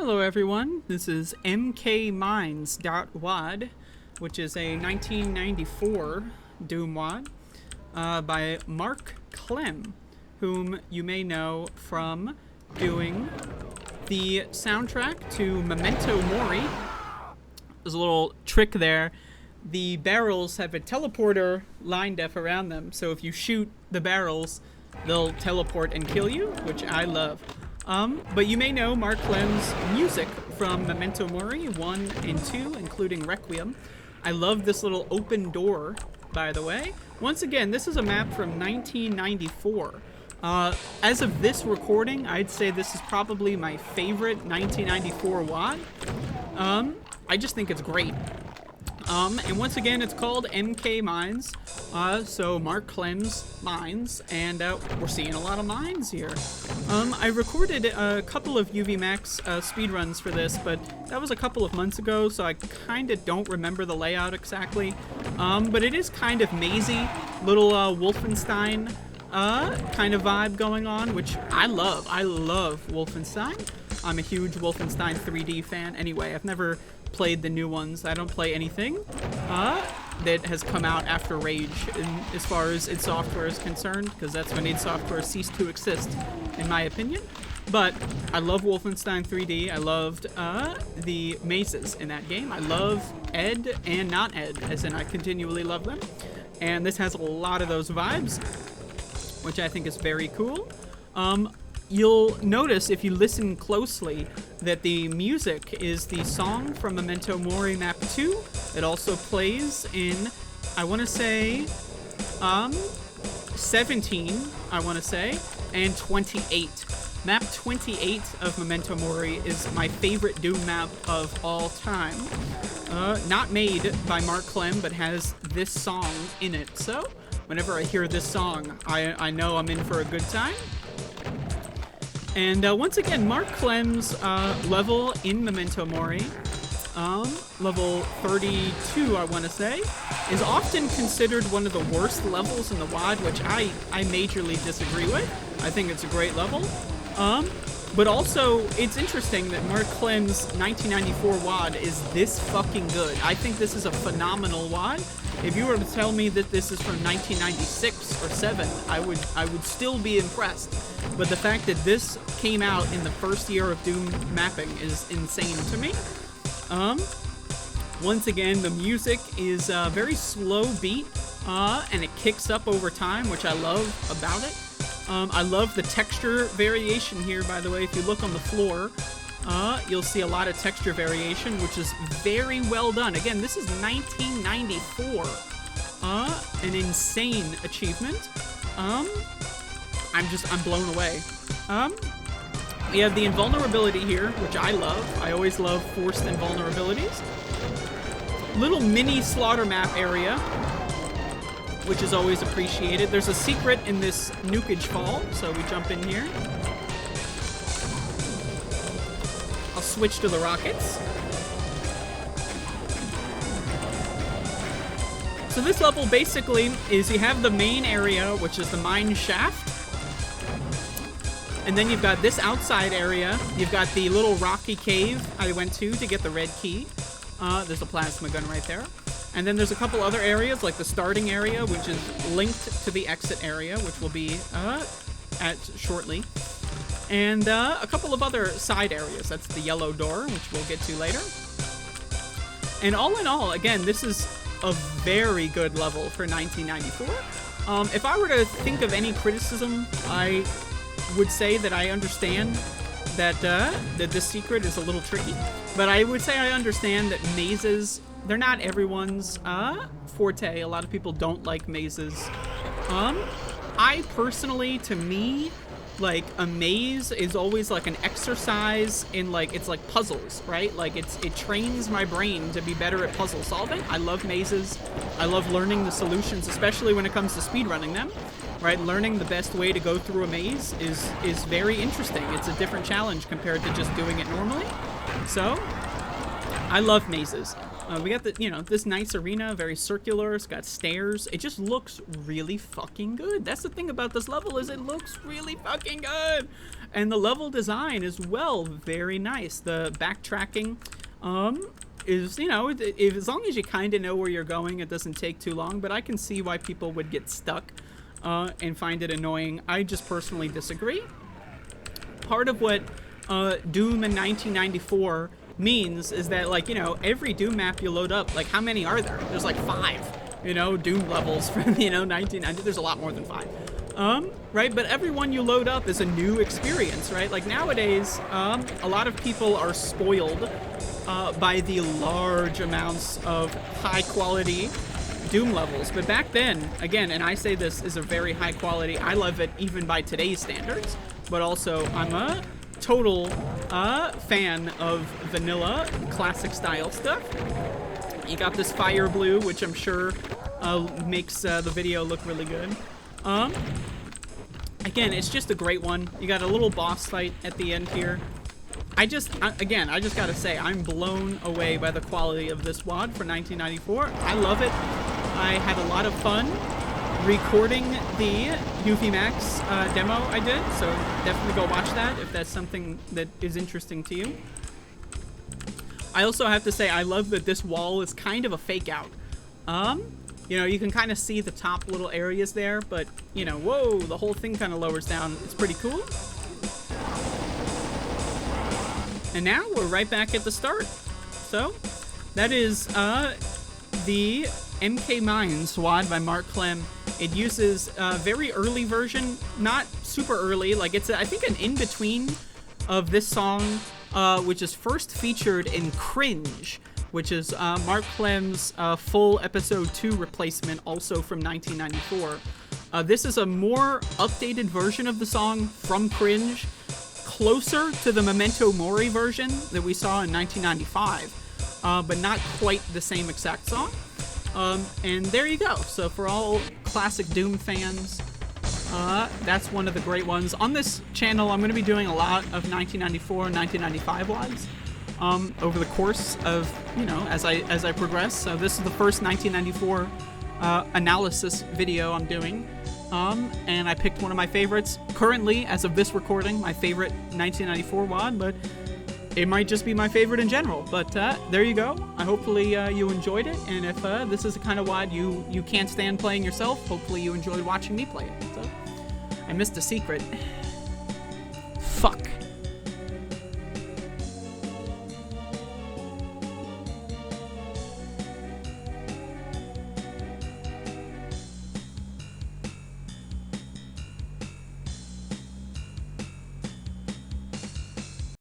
Hello everyone, this is MKMINES.WAD, which is a 1994 Doom WAD by Mark Clem, whom you may know from doing the soundtrack to Memento Mori. There's a little trick there. The barrels have a teleporter lined up around them, so if you shoot the barrels, they'll teleport and kill you, which I love. But you may know Mark Clem's music from Memento Mori 1 and 2, including Requiem. I love this little open door, by the way. Once again, this is a map from 1994. As of this recording, I'd say this is probably my favorite 1994 WAD. I just think it's great. And once again, it's called MK Mines, so Mark Clem's Mines, and we're seeing a lot of mines here. I recorded a couple of UVMax speedruns for this, but that was a couple of months ago, so I kind of don't remember the layout exactly. But it is kind of mazy, little Wolfenstein kind of vibe going on, which I love. I love Wolfenstein. I'm a huge Wolfenstein 3D fan. Anyway, I've never played the new ones. I don't play anything that has come out after Rage as far as id Software is concerned, because that's when id Software ceased to exist, in my opinion. But I love Wolfenstein 3D. I loved the mazes in that game. I love Ed and not Ed, as in I continually love them. And this has a lot of those vibes, which I think is very cool. You'll notice, if you listen closely, that the music is the song from Memento Mori Map 2. It also plays in, I want to say, 17, I want to say, and 28. Map 28 of Memento Mori is my favorite Doom map of all time. Not made by Mark Clem, but has this song in it. So, whenever I hear this song, I know I'm in for a good time. And once again, Mark Clem's level in Memento Mori, level 32, I want to say, is often considered one of the worst levels in the WAD, which I majorly disagree with. I think it's a great level. But also, it's interesting that Mark Clem's 1994 WAD is this fucking good. I think this is a phenomenal WAD. If you were to tell me that this is from 1996 or 7, I would still be impressed. But the fact that this came out in the first year of Doom mapping is insane to me. Once again, the music is a very slow beat, and it kicks up over time, which I love about it. I love the texture variation here, by the way. If you look on the floor, you'll see a lot of texture variation, which is very well done. Again, this is 1994. An insane achievement. I'm blown away. We have the invulnerability here, which I love. I always love forced invulnerabilities. Little mini slaughter map area, which is always appreciated. There's a secret in this nukage fall, so we jump in here. I'll switch to the rockets. So this level basically is you have the main area, which is the mine shaft. And then you've got this outside area. You've got the little rocky cave I went to get the red key. There's a plasma gun right there. And then there's a couple other areas, like the starting area, which is linked to the exit area, which will be at shortly. And a couple of other side areas. That's the yellow door, which we'll get to later. And all in all, again, this is a very good level for 1994. If I were to think of any criticism, I would say that I understand that this secret is a little tricky. But I would say I understand that mazes, they're not everyone's forte. A lot of people don't like mazes. I personally, to me, like, a maze is always like an exercise in, like, it's like puzzles, right? Like, it trains my brain to be better at puzzle solving. I love mazes. I love learning the solutions, especially when it comes to speedrunning them, right? Learning the best way to go through a maze is very interesting. It's a different challenge compared to just doing it normally. So, I love mazes. We got the, this nice arena, very circular. It's got stairs. It just looks really fucking good. That's the thing about this level, is it looks really fucking good. And the level design is, well, very nice. The backtracking is, if, as long as you kind of know where you're going, it doesn't take too long. But I can see why people would get stuck and find it annoying. I just personally disagree. Part of what Doom in 1994 means is that, like, every Doom map you load up, like, how many are there? There's like 5, Doom levels from, 1990. There's a lot more than 5. Right? But every one you load up is a new experience, right? Like, nowadays, a lot of people are spoiled by the large amounts of high-quality Doom levels. But back then, again, and I say this is a very high quality, I love it even by today's standards, but also I'm a total fan of vanilla classic style stuff. You got this fire blue, which I'm sure makes the video look really good. Again, it's just a great one. You got a little boss fight at the end here. I just gotta say, I'm blown away by the quality of this WAD for 1994. I love it. I had a lot of fun recording the UV Max demo I did, so definitely go watch that if that's something that is interesting to you. I also have to say, I love that this wall is kind of a fake out. You can kind of see the top little areas there, but, whoa, the whole thing kind of lowers down. It's pretty cool. And now we're right back at the start. So, that is the MKMINES.WAD by Mark Clem. It uses a very early version, not super early, like it's, I think, an in-between of this song, which is first featured in Cringe, which is Mark Clem's full episode 2 replacement, also from 1994. This is a more updated version of the song from Cringe, closer to the Memento Mori version that we saw in 1995, but not quite the same exact song. And there you go. So for all classic Doom fans, that's one of the great ones. On this channel, I'm going to be doing a lot of 1994 and 1995 WADs over the course of, as I progress. So this is the first 1994 analysis video I'm doing. And I picked one of my favorites. Currently, as of this recording, my favorite 1994 WAD, but it might just be my favorite in general. But there you go. Hopefully you enjoyed it. And if this is the kind of WAD you can't stand playing yourself, hopefully you enjoyed watching me play it. So I missed a secret.